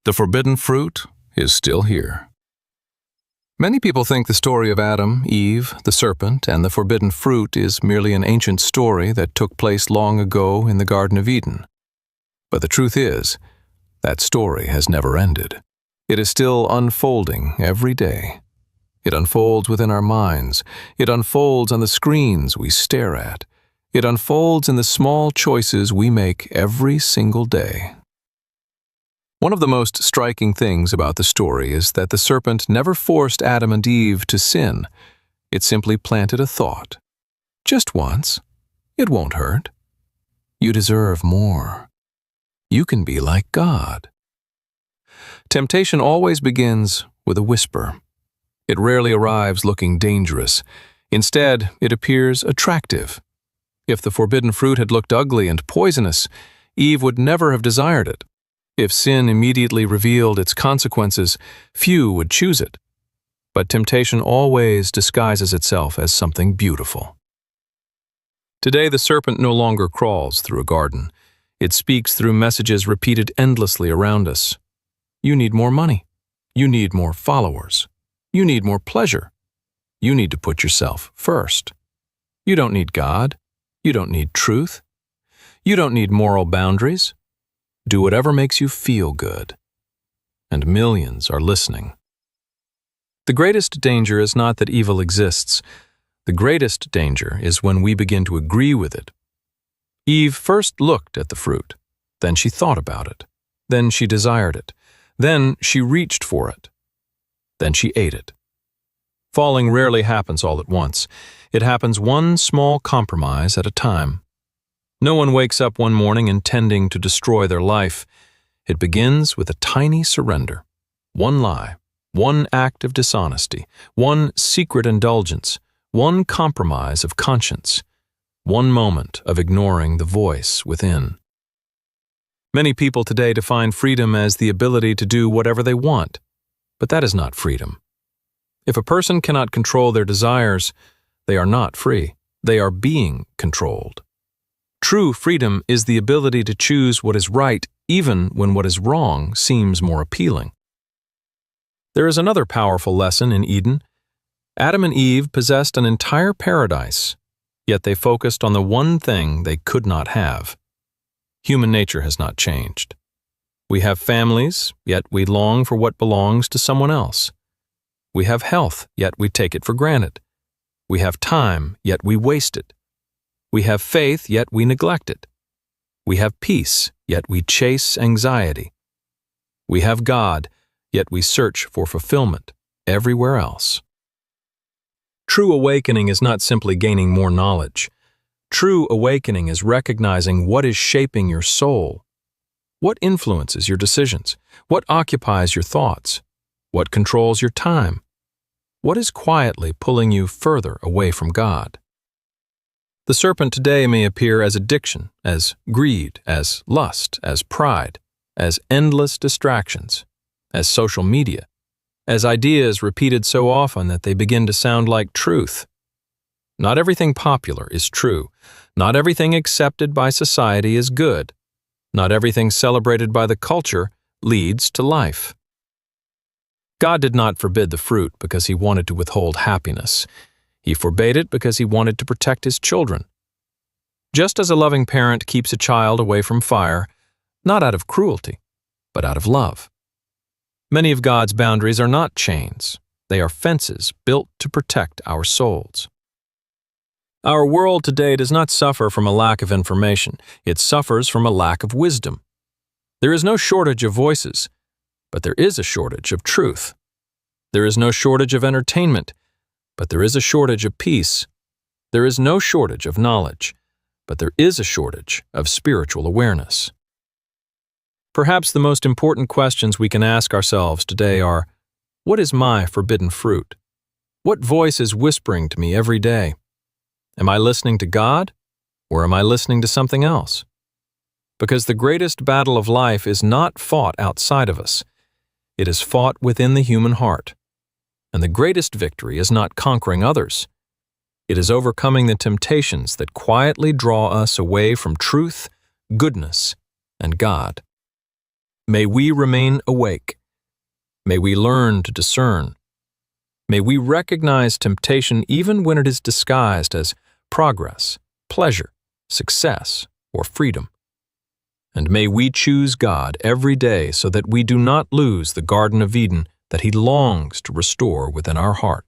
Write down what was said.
The forbidden fruit is still here. Many people think the story of Adam, Eve, the serpent, and the forbidden fruit is merely an ancient story that took place long ago in the Garden of Eden. But the truth is, that story has never ended. It is still unfolding every day. It unfolds within our minds. It unfolds on the screens we stare at. It unfolds in the small choices we make every single day. One of the most striking things about the story is that the serpent never forced Adam and Eve to sin. It simply planted a thought. Just once. It won't hurt. You deserve more. You can be like God. Temptation always begins with a whisper. It rarely arrives looking dangerous. Instead, it appears attractive. If the forbidden fruit had looked ugly and poisonous, Eve would never have desired it. If sin immediately revealed its consequences, few would choose it. But temptation always disguises itself as something beautiful. Today, the serpent no longer crawls through a garden. It speaks through messages repeated endlessly around us. You need more money. You need more followers. You need more pleasure. You need to put yourself first. You don't need God. You don't need truth. You don't need moral boundaries. Do whatever makes you feel good. And millions are listening. The greatest danger is not that evil exists. The greatest danger is when we begin to agree with it. Eve first looked at the fruit. Then she thought about it. Then she desired it. Then she reached for it. Then she ate it. Falling rarely happens all at once. It happens one small compromise at a time. No one wakes up one morning intending to destroy their life. It begins with a tiny surrender. One lie, one act of dishonesty, one secret indulgence, one compromise of conscience, one moment of ignoring the voice within. Many people today define freedom as the ability to do whatever they want, but that is not freedom. If a person cannot control their desires, they are not free. They are being controlled. True freedom is the ability to choose what is right even when what is wrong seems more appealing. There is another powerful lesson in Eden. Adam and Eve possessed an entire paradise, yet they focused on the one thing they could not have. Human nature has not changed. We have families, yet we long for what belongs to someone else. We have health, yet we take it for granted. We have time, yet we waste it. We have faith, yet we neglect it. We have peace, yet we chase anxiety. We have God, yet we search for fulfillment everywhere else. True awakening is not simply gaining more knowledge. True awakening is recognizing what is shaping your soul. What influences your decisions? What occupies your thoughts? What controls your time? What is quietly pulling you further away from God? The serpent today may appear as addiction, as greed, as lust, as pride, as endless distractions, as social media, as ideas repeated so often that they begin to sound like truth. Not everything popular is true. Not everything accepted by society is good. Not everything celebrated by the culture leads to life. God did not forbid the fruit because he wanted to withhold happiness. He forbade it because he wanted to protect his children. Just as a loving parent keeps a child away from fire, not out of cruelty, but out of love. Many of God's boundaries are not chains. They are fences built to protect our souls. Our world today does not suffer from a lack of information. It suffers from a lack of wisdom. There is no shortage of voices, but there is a shortage of truth. There is no shortage of entertainment, but there is a shortage of peace. There is no shortage of knowledge, but there is a shortage of spiritual awareness. Perhaps the most important questions we can ask ourselves today are, what is my forbidden fruit? What voice is whispering to me every day? Am I listening to God, or am I listening to something else? Because the greatest battle of life is not fought outside of us. It is fought within the human heart. And the greatest victory is not conquering others. It is overcoming the temptations that quietly draw us away from truth, goodness, and God. May we remain awake. May we learn to discern. May we recognize temptation even when it is disguised as progress, pleasure, success, or freedom. And may we choose God every day so that we do not lose the Garden of Eden that He longs to restore within our heart.